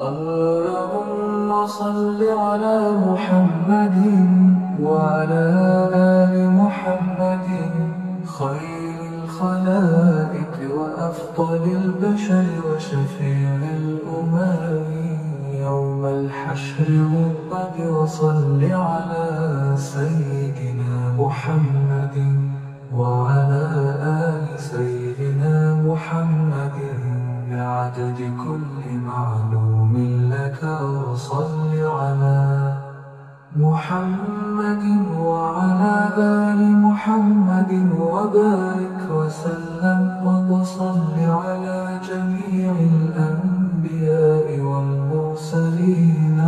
اللهم صل على محمد وعلى آل محمد خير الخلائق وأفضل البشر وشفيع الأمم يوم الحشر رب وصل على سيدنا محمد وعلى آل سيدنا محمد بعدد كل معلوم لك وصل على محمد وعلى آل محمد وبارك وسلم وصل على جميع الأنبياء والمرسلين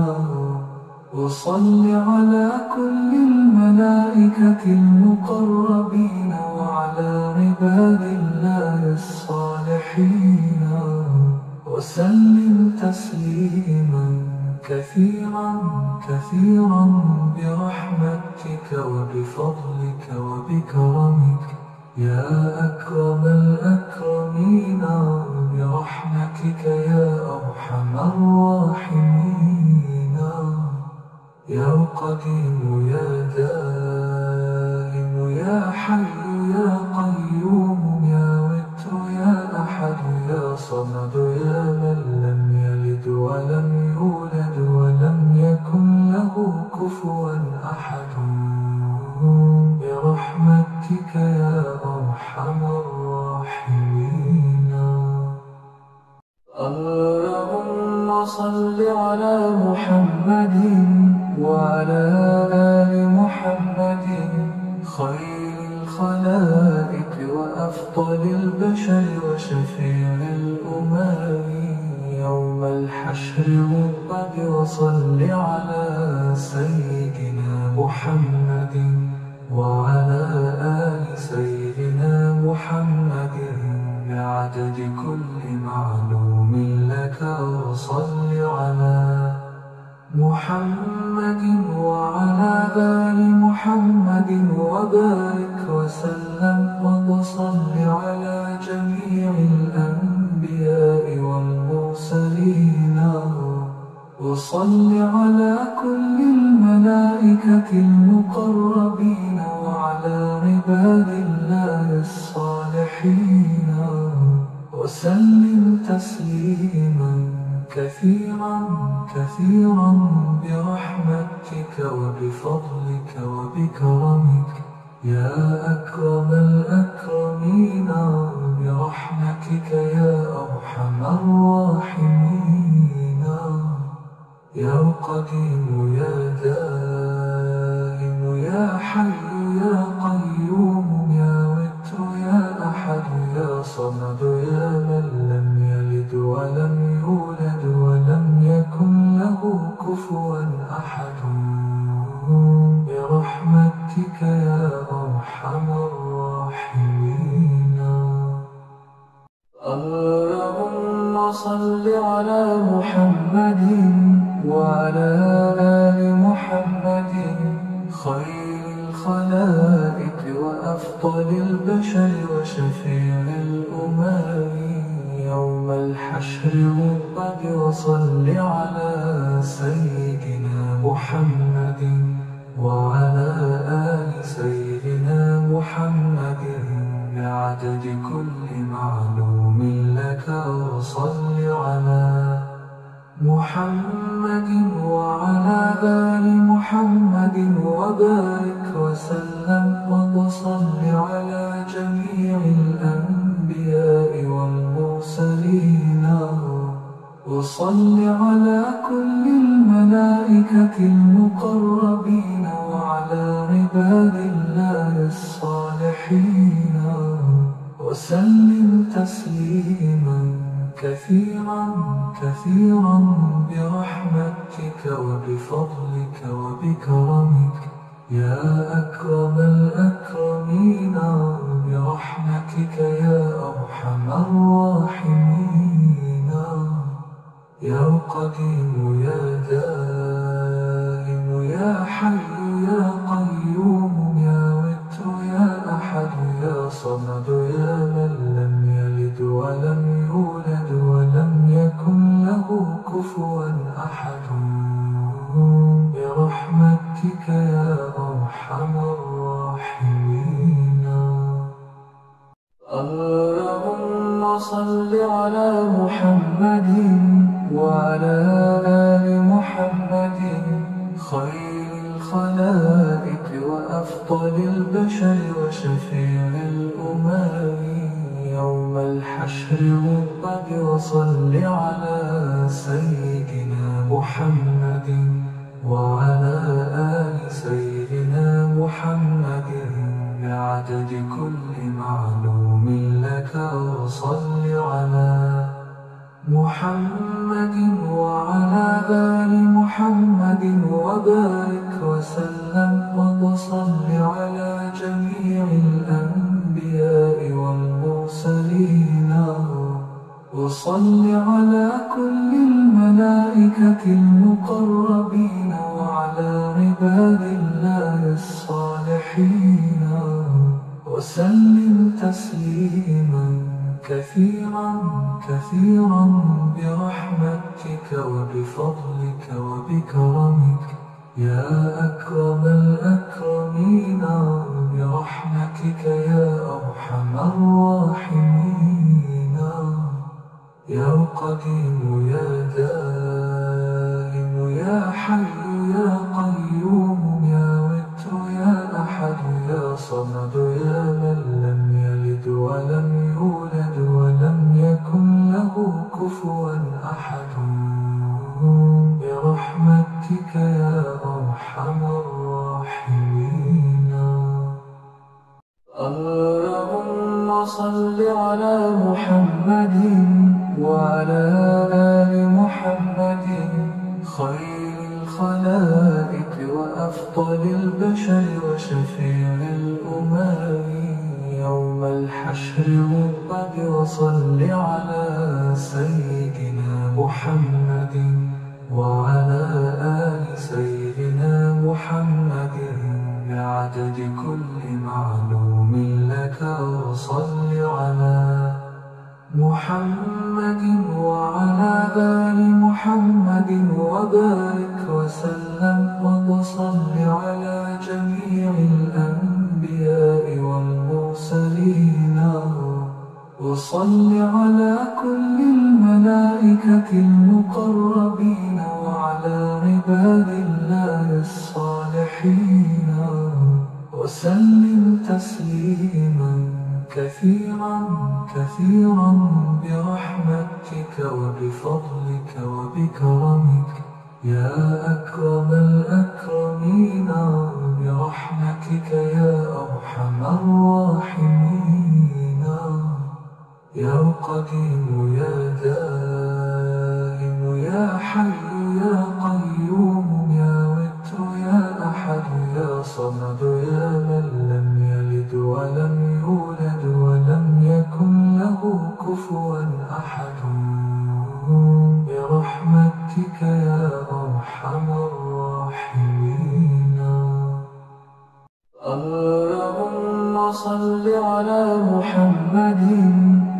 وصل على كل الملائكة المقربين وعلى عباد الله الصالحين وسلم تسليما كثيرا كثيرا برحمتك وبفضلك وبكرمك يا أكرم الأكرمين برحمتك يا أرحم الراحمين يا قديم يا دائم يا حي يا قيوم يا وتر يا أحد يا صمد يا من لم يلد ولم يولد ولم يكن له كفوا أحد برحمتك يا أرحم الراحمين. اللهم صل على محمد وعلى آل محمد خير الخلائق وأفضل البشر وشفيع الأمم يوم الحشر رب وصل على سيدنا محمد وعلى آل سيدنا محمد بعدد كل معلوم لك وصل على محمد وعلى آل محمد وبارك وسلم وصل على جميع الأنبياء والمرسلين وصل على كل الملائكة المقربين وعلى عباد الله الصالحين وسلم تسليما كثيرا كثيرا برحمتك وبفضلك وبكرمك يا أكرم الأكرمين برحمتك يا أرحم الراحمين يا قديم يا دائم يا حي يا قيوم يا وتر يا أحد يا صمد يا من لم يلد ولم يولد ولم يكن له كفوا أحد برحمتك يا أرحم الراحمين. اللهم صل على محمد وعلى آل محمد خير الخلائق وأفضل البشر وشفيع الأمم يوم الحشر رب وصل على سيدنا محمد وعلى آل سيدنا محمد بعدد كل معلوم لك وصل على محمد وعلى آل محمد وبارك وسلم وصل على جميع الأنبياء والمرسلين وصل على كل الملائكة المقربين وعلى عباد الله الصالحين وسلم تسليما كثيرا كثيرا برحمتك وبفضلك وبكرمك يا أكرم الأكرمين برحمتك يا أرحم الراحمين يا قديم يا دائم يا حي يا قيوم يا وتر يا أحد يا صمد يا من لم يلد ولم يولد ولم يكن له كفوا كفوا أحد برحمتك يا أرحم الراحمين. اللهم صل على محمد وعلى آل محمد خير الخلائق وأفضل البشر وشفيع الأمم يوم الحشر والرب. وصل على سيدنا محمد وعلى آل سيدنا محمد بعدد كل معلوم لك. وصل على محمد وعلى آل محمد وبارك وسلم. وصل على جميع الأنبياء والمرسلين. وصل على كل الملائكة المقربين وعلى عباد الله الصالحين. وسلم تسليما كثيرا كثيرا برحمتك وبفضلك وبكرمك يا أكرم الأكرمين. برحمتك يا أرحم الراحمين. يا قديم يا دائم يا حي يا قيوم يا وتر يا أحد يا صمد يا من لم يلد ولم يولد ولم يكن له كفوا أحد برحمتك يا أرحم الراحمين. اللهم صل على محمد وعلى آل محمد خير الخلائق وأفضل البشر وشفيع الأمم يوم الحشر والرب. وصل على سيدنا محمد وعلى آل سيدنا محمد بعدد كل معلوم لك. وصل على محمد وعلى آل محمد وبارك وسلم. وصل على جميع الأنبياء والمرسلين. وصل على كل الملائكة المقربين وعلى عباد الله الصالحين. وسلم تسليما كثيرا كثيرا برحمتك وبفضلك وبكرمك يا أكرم الأكرمين. برحمتك يا أرحم الراحمين. يا قديم يا دائم يا حي يا قيوم يا وتر يا أحد يا صمد يا من لم يلد ولم يولد ولم يكن له كفوا أحد برحمتك يا أرحم الراحمين. اللهم صل على محمد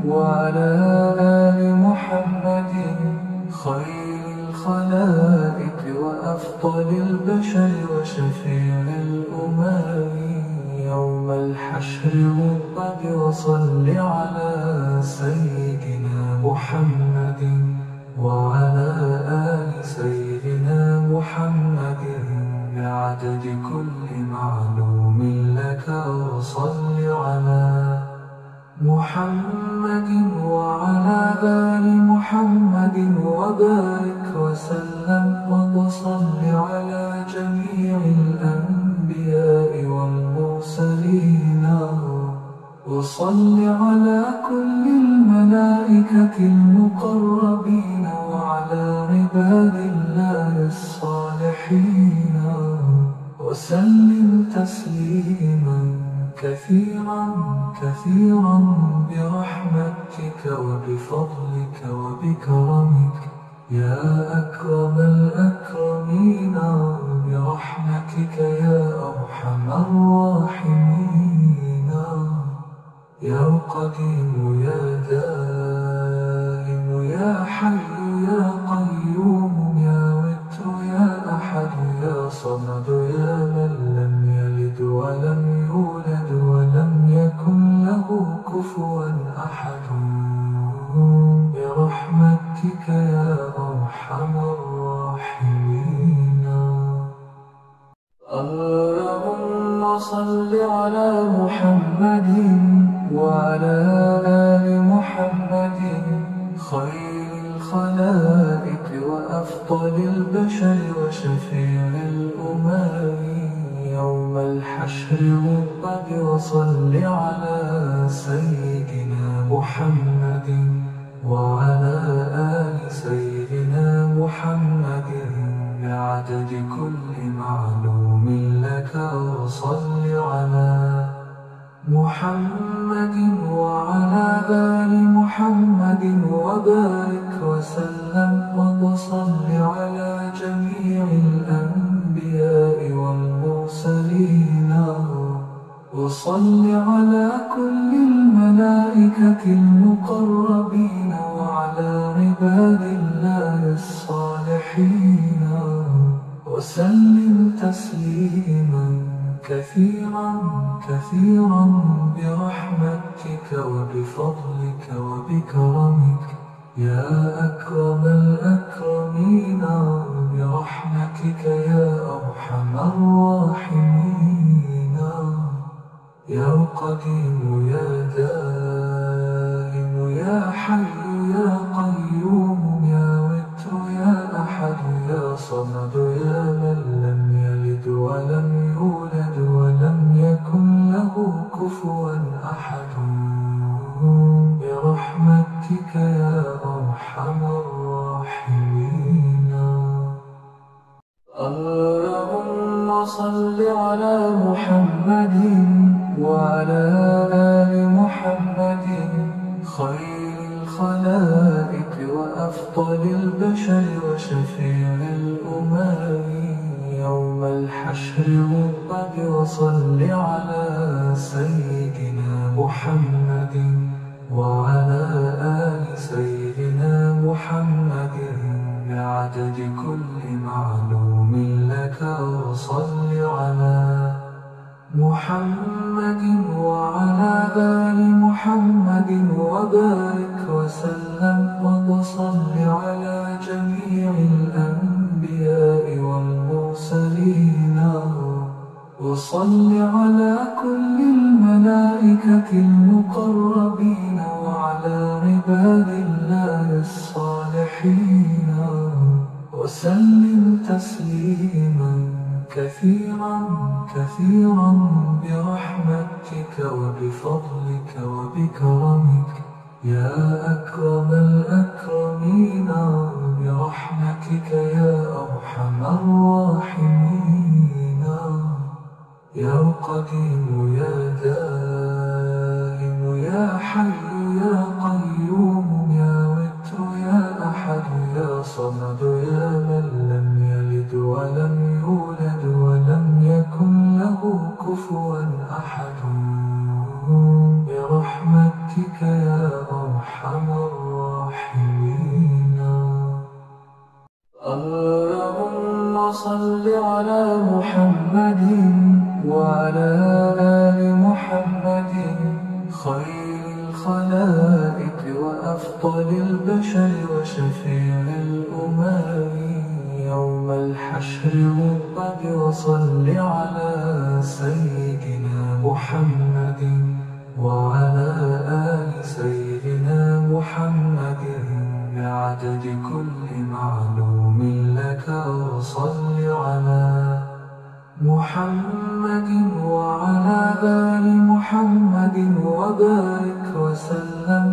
وعلى آل محمد خير الخلائق وأفضل البشر وشفيع الأمم يوم الحشر والرب. وصل على سيدنا محمد وعلى آل سيدنا محمد بعدد كل معلوم لك. وصل على محمد وعلى آل محمد وبارك وسلم. وصل على جميع الأنبياء والمرسلين. وصل على كل الملائكة المقربين وعلى عباد الله الصالحين. وسلم تسليما كثيرا كثيرا برحمتك وبفضلك وبكرمك يا أكرم الأكرمين. برحمتك يا أرحم الراحمين. يا قديم يا دائم يا حي يا قيوم أرحم الراحمين. اللهم صل على محمد وعلى آل محمد خير الخلائق وأفضل البشر وشفيع الأمم يوم الحشر رب وصل على سيدنا محمد وعلى آل سيدنا محمد بعدد كل معلوم لك. وصل على محمد وعلى آل محمد وبارك وسلم وصل على جميع الأنبياء والمرسلين وصل على كل الملائكة المقربين وعلى عباد الله الصالحين وسلم تسليما كثيرا كثيرا برحمتك وبفضلك وبكرمك يا أكرم الأكرمين برحمتك يا أرحم الراحمين. يا قديم يا دائم يا حي يا قيوم يا وتر يا أحد يا صمد يا من لم يلد ولم يولد ولم يكن له كفوا أحد برحمتك يا أرحم الراحمين. اللهم صل على محمد وعلى آل محمد خير الخلائق وأفضل البشر وشفيع الأمم يوم الحشر رب وصل على سيدنا محمد وعلى آل سيدنا محمد بعدد كل معلوم لك. وصل على محمد وعلى آل محمد وبارك وسلم وصل على جميع الأنبياء والمرسلين وصل على كل الملائكة المقربين وعلى عباد الله الصالحين وسلم تسليما كثيرا كثيرا برحمتك وبفضلك وبكرمك يا أكرم الأكرمين برحمتك يا أرحم الراحمين. يا قديم يا دائم يا حي يا قيوم يا وتر يا أحد يا صمد يا من لم يلد ولم يولد ولم يكن له كفوا أحد برحمتك يا أرحم الراحمين. اللهم صل على محمد وعلى آل محمد خير الخلائق وأفضل البشر وشفيع الأمم يوم الحشر رب وصل على سيدنا محمد وعلى آل سيدنا محمد بعدد كل معلوم لك. وصل على محمد وعلى آل محمد وبارك وسلم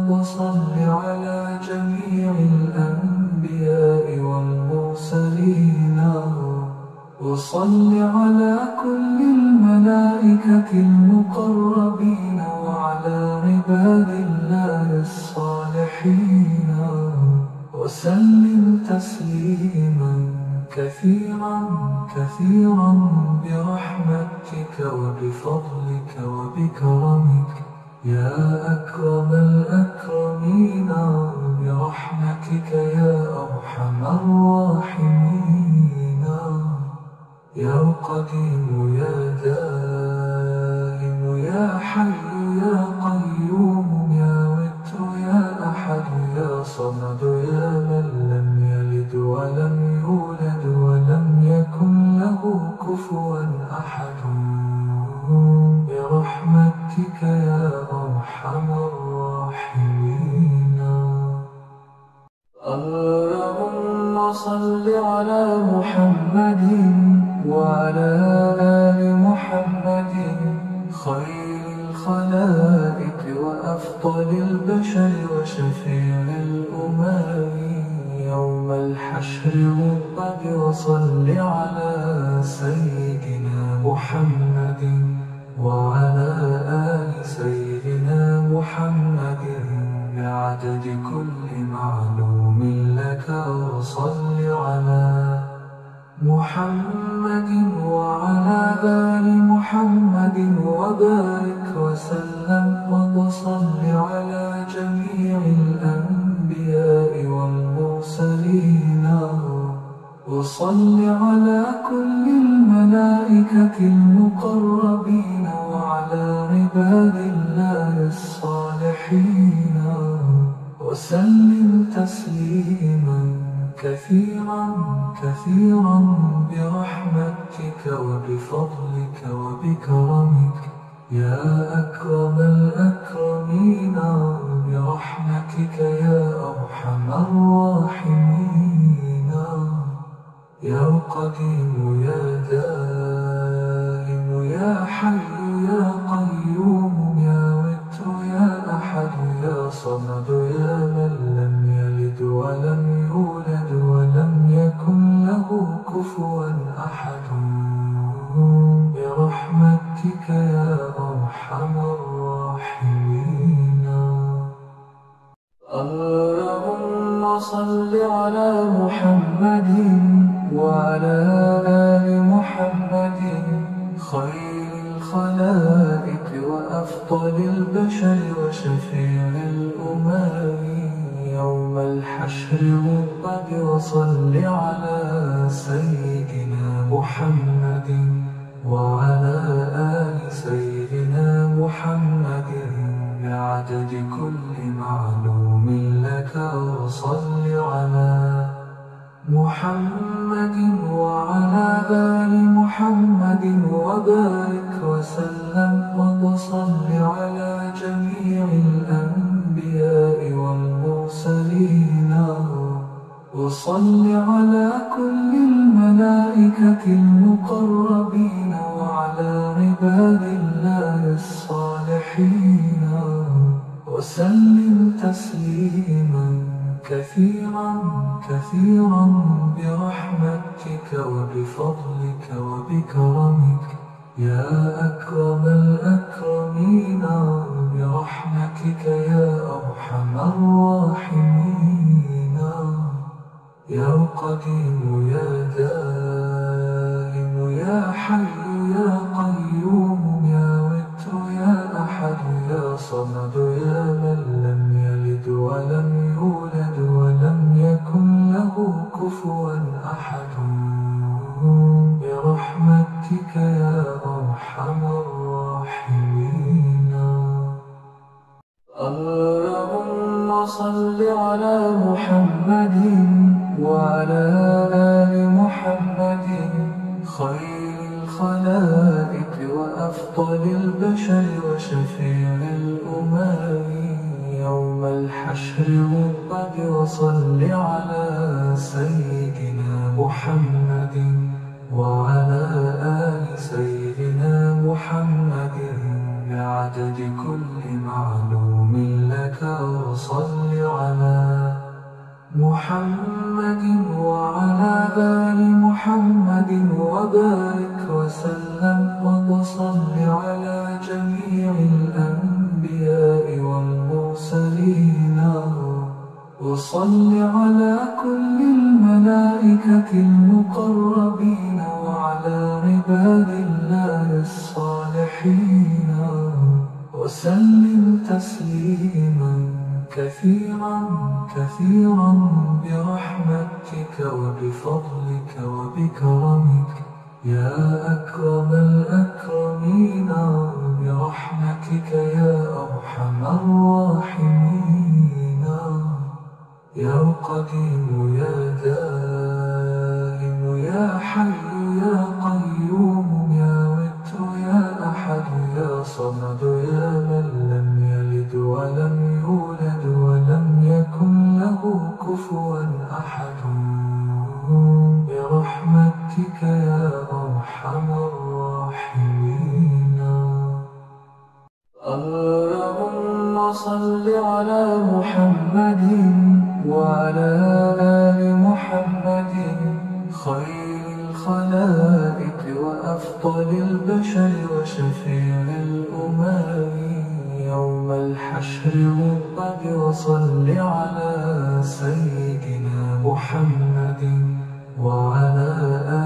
وصل على جميع الأنبياء والمرسلين وصل على كل الملائكة المقربين وعلى عباد الله الصالحين وسلم تسليما كثيرا كثيرا برحمتك وبفضلك وبكرمك يا أكرم الأكرمين برحمتك يا أرحم الراحمين. يا قديم يا دائم يا حي يا قيوم يا وتر يا أحد يا صمد يا من لم يلد صل على محمد وعلى آل محمد خير الخلائق وأفضل البشر وشفيع الأمم يوم الحشر رب وصل على سيدنا محمد وعلى آل سيدنا محمد بعدد كل معلوم لك وصل على محمد وعلى آل محمد وبارك وسلم وصل على جميع الأنبياء والمرسلين وصل على كل الملائكة المقربين وعلى عباد الله الصالحين وسلم تسليما كثيرا كثيرا برحمتك وبفضلك وبكرمك يا أكرم الأكرمين برحمتك يا أرحم الراحمين يا قديم يا دائم يا حي يا قيوم يا وتر يا أحد يا صمد يا من لم يلد ولم يولد ولم يكن له كفوا أحد برحمتك يا أرحم الراحمين اللهم صل على محمد وعلى آل محمد خير الخلائق وأفضل البشر وشفيع الأمم يوم الحشر رب وصل على سيدنا محمد وعلى آل سيدنا محمد بعدد كل معلوم لك وصل على محمد وعلى آل محمد وبارك وسلم وصل على جميع الأنبياء والمرسلين وصل على كل الملائكة المقربين وعلى عباد الله الصالحين وسلم تسليما كثيرا كثيرا برحمتك وبفضلك وبكرمك يا أكرم الأكرمين برحمتك يا أرحم الراحمين يا قديم يا دائم يا حي يا قيوم يا وتر يا أحد يا صمد يا من لم يلد ولم يولد ولم يكن له كفوا أحد برحمتك يا أرحم الراحمين اللهم صل على محمد وعلى آل محمد خير الخلائق وأفضل البشر وشفيع الأمم يوم الحشر رب وصل على سيدنا محمد وعلى آل سيدنا محمد بعدد كل معلوم لك وصل على محمد وعلى آل محمد وبارك وسلم وصل على جميع الأنبياء والمرسلين وصل على كل الملائكة المقربين وعلى عباد الله الصالحين وسلم تسليما كثيرا كثيرا برحمتك وبفضلك وبكرمك يا أكرم الأكرمين برحمتك يا أرحم الراحمين يا قديم يا دائم يا حي يا قيوم يا وتر يا أحد يا صمد يا من لم يلد ولم يولد ولم يكن له كفوا أحد برحمتك يا أرحم الراحمين. اللهم صل على محمد وعلى آل محمد خير الخلائق وأفضل البشر وشفيع الأمم يوم الحشر والرب. وصل على سيدنا محمد وعلى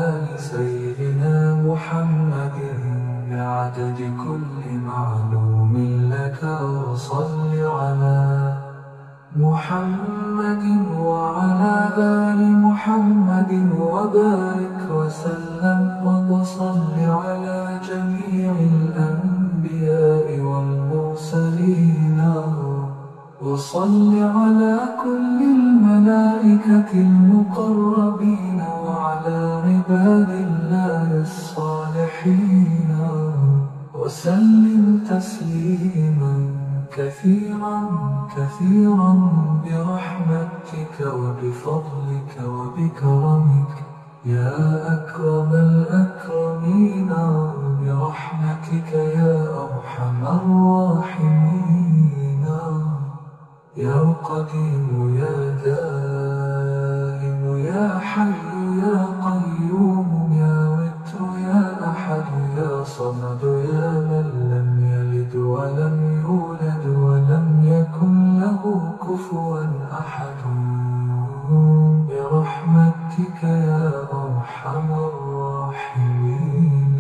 آل سيدنا محمد بعدد كل معلوم لك. وصل على محمد وعلى آل محمد وبارك وسلم. وصل على جميع الأنبياء والمرسلين. وصل على كل الملائكة المقربين وعلى عباد الله الصالحين. وسلم تسليما كثيرا كثيرا برحمتك وبفضلك وبكرمك يا أكرم الأكرمين. برحمتك يا أرحم الراحمين. يا قديم يا دائم يا حي يا قيوم يا وتر يا أحد يا صمد يا من لم يلد ولم يولد ولم يكن له كفوا أحد. برحمتك يا أرحم الراحمين.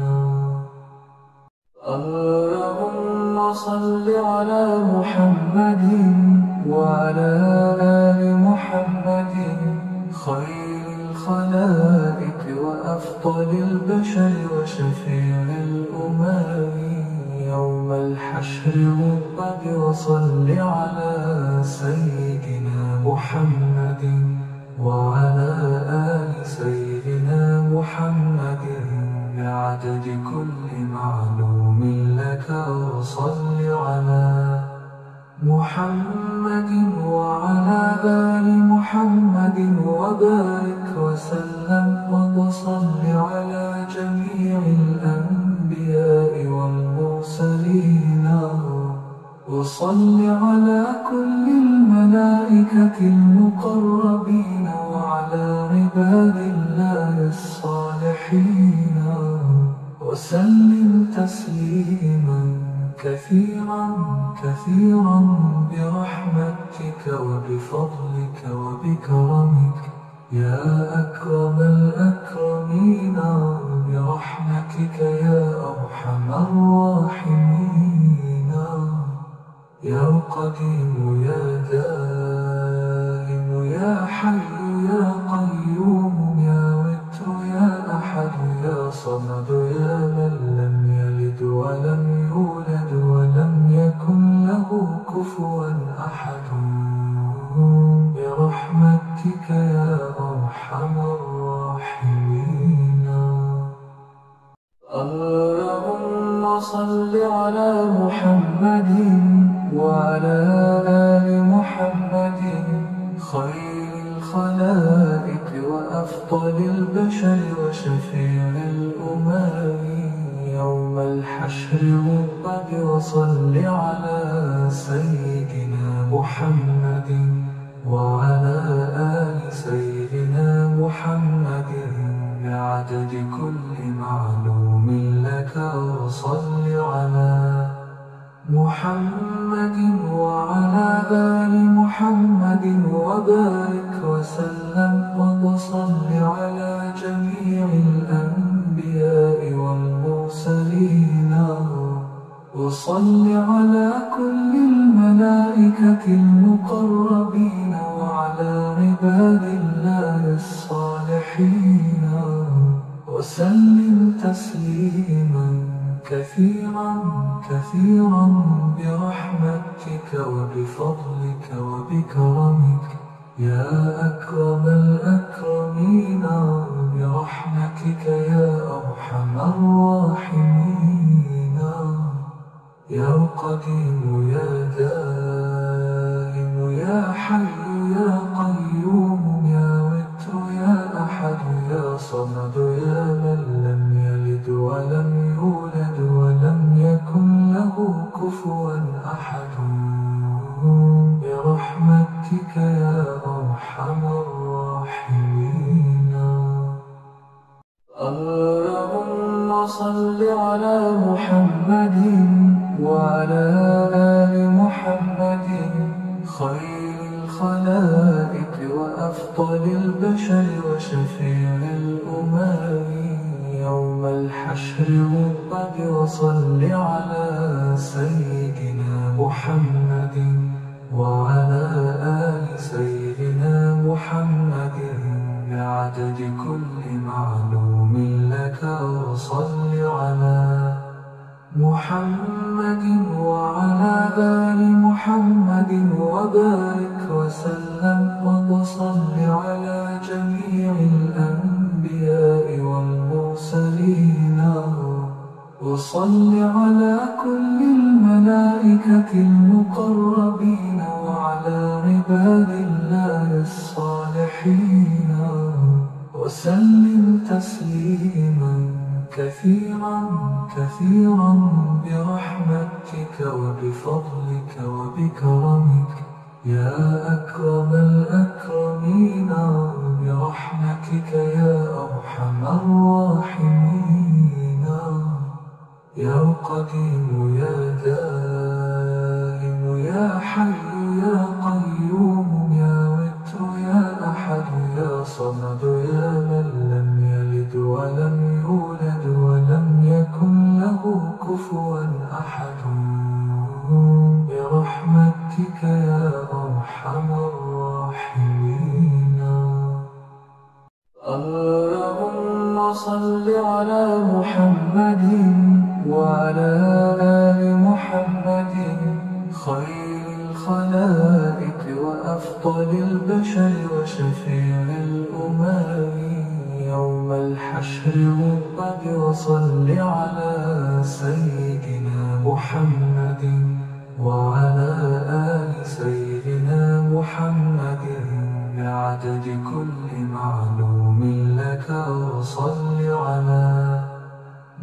اللهم صل على محمد وعلى آل محمد خير الخلائق وأفضل البشر وشفيع الأمم يوم الحشر والرب. وصل على سيدنا محمد وعلى آل سيدنا محمد بعدد كل معلوم لك. وصل على محمد وعلى آل محمد وبارك وسلم. وصل على جميع الأنبياء والمرسلين. وصل على كل الملائكة المقربين وعلى عباد الله الصالحين. وسلم تسليما كثيرا كثيرا برحمتك وبفضلك وبكرمك يا أكرم الأكرمين. برحمتك يا أرحم الراحمين. يا قديم يا دائم يا حي يا قيوم يا وتر يا أحد يا صمد يا من لم يلد ولم يولد ولم يكن له كفوا أحد. برحمتك يا أرحم الراحمين. اللهم صل على محمد وعلى آل محمد خير الخلائق وأفضل البشر وشفيع الأمم يوم الحشر والرب. وصل على سيدنا محمد وعلى آل سيدنا محمد بعدد كل معلوم لك. وصل على محمد وعلى آل محمد وبارك وسلم. وصل على جميع الأنبياء والمرسلين. وصل على كل الملائكة المقربين وعلى عباد الله الصالحين. وسلم تسليما كثيرا كثيرا برحمتك وبفضلك وبكرمك يا أكرم الأكرمين. برحمتك يا أرحم الراحمين. يا قديم يا دائم يا حي يا قيوم يا وتر يا أحد أحد يا صمد يا من لم يلد ولم يولد ولم يكن له كفوا أحد برحمتك يا أرحم الراحمين. اللهم صل على محمد وعلى آل محمد خير الخلائق وأفضل البشر وشفيع الأمم يوم الحشر والرب. وصل على سيدنا محمد وعلى آل سيدنا محمد بعدد كل معلوم لك. وصل على محمد وعلى آل محمد وبارك وسلم. وصل على جميع الأنبياء والمرسلين. وصل على كل الملائكة المقربين وعلى عباد الله الصالحين. وسلم تسليما كثيرا كثيرا برحمتك وبفضلك وبكرمك يا أكرم الأكرمين. برحمتك يا أرحم الراحمين. يا قديم يا دائم يا حي يا قيوم يا وتر يا أحد يا صمد يا من لم يلد ولم يولد ولم يكن له كفوا أحد برحمتك يا أرحم الراحمين. اللهم صل على محمد وعلى آل محمد خير الخلائق وأفضل البشر وشفيع الأمم يوم الحشر والرب. وصل على سيدنا محمد وعلى آل سيدنا محمد بعدد كل معلوم لك. وصل على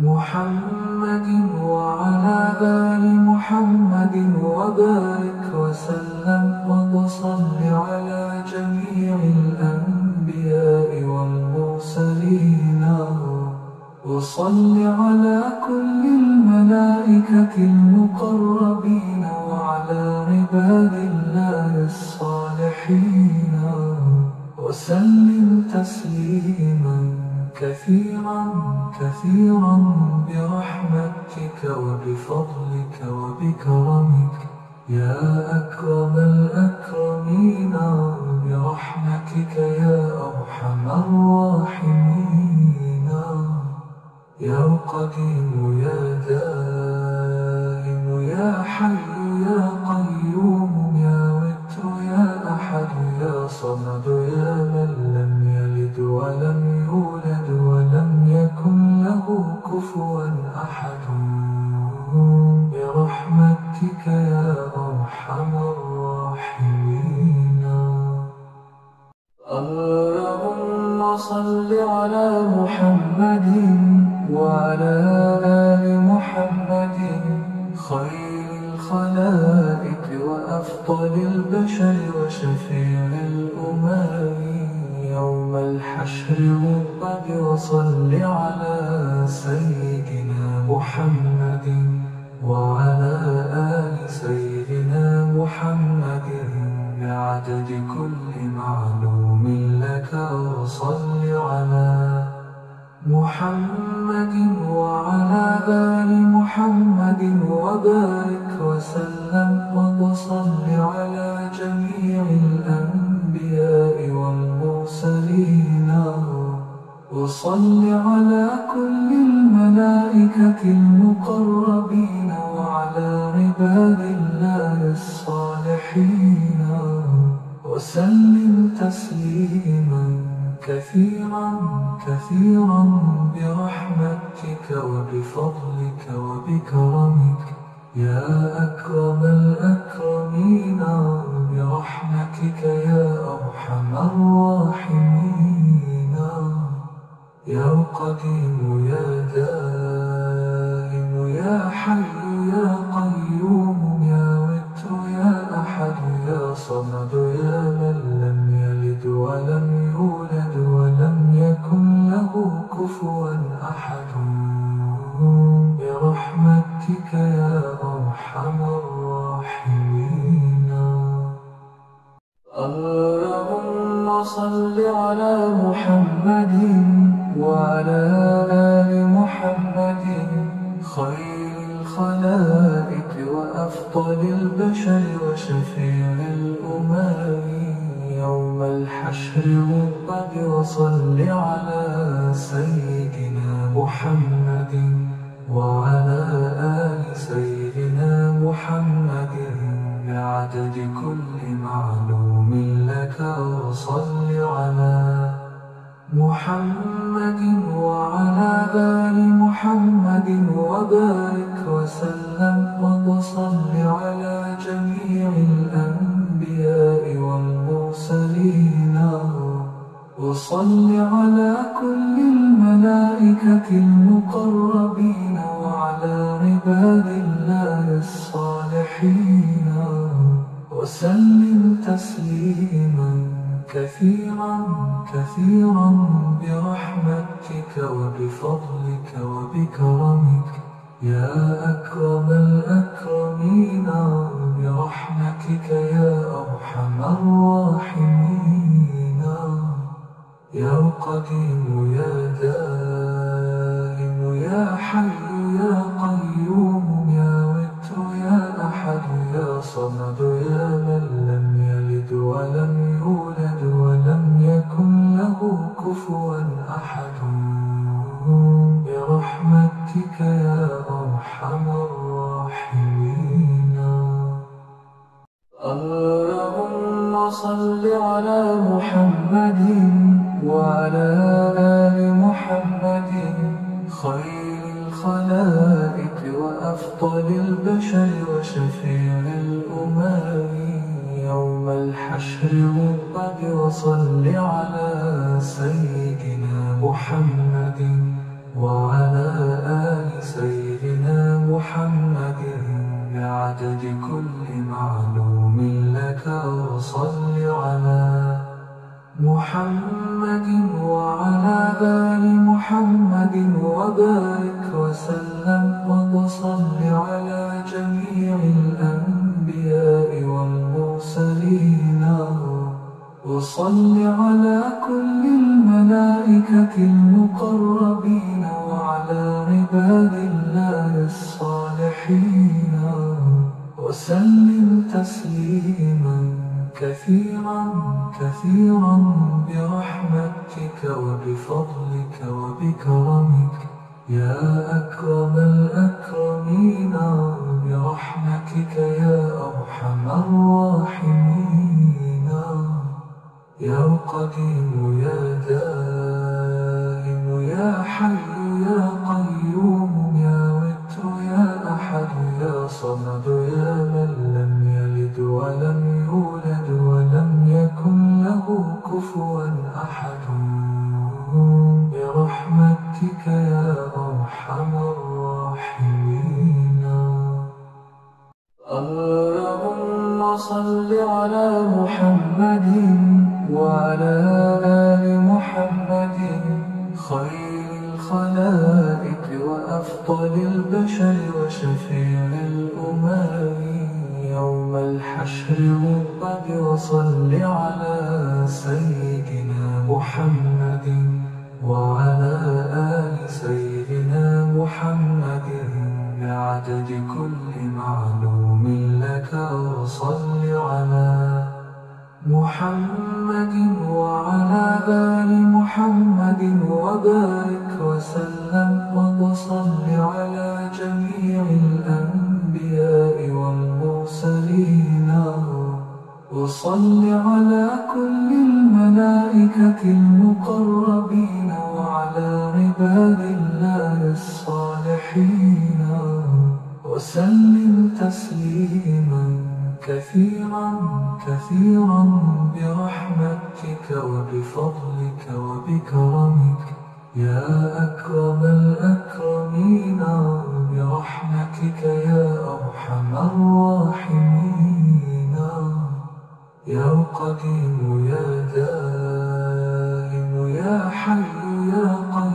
محمد وعلى آل محمد وبارك وسلم. وصل على جميع الأنبياء والمرسلين. وصل على كل الملائكة المقربين وعلى عباد الله الصالحين. وسلم تسليما كثيرا كثيرا برحمتك وبفضلك وبكرمك يا أكرم الأكرمين. برحمتك يا أرحم الراحمين. يا قديم يا دائم يا حي يا قيوم يا وتر يا أحد يا صمد يا من لم يلد ولم يولد ولم يكن له كفوا أحد برحمتك يا أرحم الراحمين. اللهم صل على محمد وعلى آل محمد خير الخلائق وأفضل البشر وشفيع الأمم يوم الحشر والرب. وصل على سيدنا محمد وعلى آل سيدنا محمد بعدد كل معلوم لك. وصل على محمد وعلى آل محمد وبارك وسلم. وصل على جميع الأنبياء والمرسلين. وصل على كل الملائكة المقربين وعلى عباد الله الصالحين. وسلم تسليما كثيرا كثيرا برحمتك وبفضلك وبكرمك يا أكرم الأكرمين. برحمتك يا أرحم الراحمين. يا قديم يا دائم يا حي يا قيوم يا وتر يا أحد يا صمد يا من لم يلد ولم يولد ولم يكن له كفوا أحد برحمتك يا أرحم الراحمين. اللهم صل على محمد وعلى آل محمد خير الخلائق وأفضل البشر وشفيع الأمم يوم الحشر والرب. وصل على سيدنا محمد وعلى آل سيدنا محمد بعدد كل معلوم لك. وصل على محمد وعلى آل محمد وبارك وسلم. وصل على جميع الأنبياء والمرسلين. وصل على كل الملائكة المقربين وعلى عباد الله الصالحين. وسلم تسليما كثيرا كثيرا برحمتك وبفضلك وبكرمك يا أكرم الأكرمين. برحمتك يا أرحم الراحمين. يا قديم يا دائم يا حي يا قيوم يا وتر يا أحد يا صمد يا من لم يلد ولم يولد ولم يكن له كفوا أحد برحمتك يا أرحم الراحمين. اللهم صل على محمد وعلى آل محمد خير الخلائق وأفضل البشر وشفيع الأمم يوم الحشر والرب. وصل على سيدنا محمد وعلى آل سيدنا محمد بعدد كل معلوم لك. وصل على محمد وعلى آل محمد وبارك وسلم. وصل على جميع الأنبياء والمرسلين. وصل على كل الملائكة المقربين وعلى عباد الله الصالحين. وسلم تسليما كثيرا كثيرا برحمتك وبفضلك وبكرمك يا أكرم الأكرمين. برحمتك يا أرحم الراحمين. يا قديم يا دائم يا حي يا قيوم يا وتر يا أحد يا صمد يا من لم يلد ولم يولد ولم يكن له كفوا أحد برحمتك يا أرحم الراحمين. اللهم صل على محمد وعلى آل محمد خير الخلائق وأفضل البشر وشفيع الأمم يوم الحشر والرب. وصل على سيدنا محمد وعلى آل سيدنا محمد بعدد كل معلوم لك. وصل على محمد وعلى آل محمد وبارك وسلم. وصل على جميع الأنبياء والمرسلين. وصل على كل الملائكة المقربين وعلى عباد الله الصالحين. وسلم تسليما كثيرا كثيرا برحمتك وبفضلك وبكرمك يا أكرم الأكرمين برحمتك يا أرحم الراحمين. يا قديم يا دائم يا حي يا قيوم